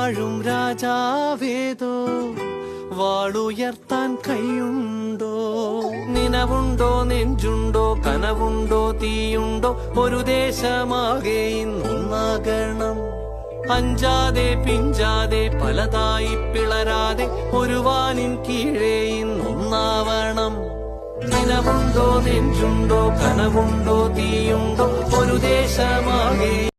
വാഴും രാജാവേതോ വാളുയർത്താൻ കൈയുണ്ടോ? നിനവുണ്ടോ, നെഞ്ചുണ്ടോ, കനവുണ്ടോ, തീയുണ്ടോ? ഒരു ദേശമാകെ ഇന്നൊന്നാകണം. അഞ്ചാതെ പിഞ്ചാതെ പലതായി പിളരാതെ ഒരു വാനിൻ കീഴേ ഇന്നൊന്നാവണം. നിനവുണ്ടോ, നെഞ്ചുണ്ടോ, കനവുണ്ടോ, തീയുണ്ടോ? ഒരു ദേശമാകെ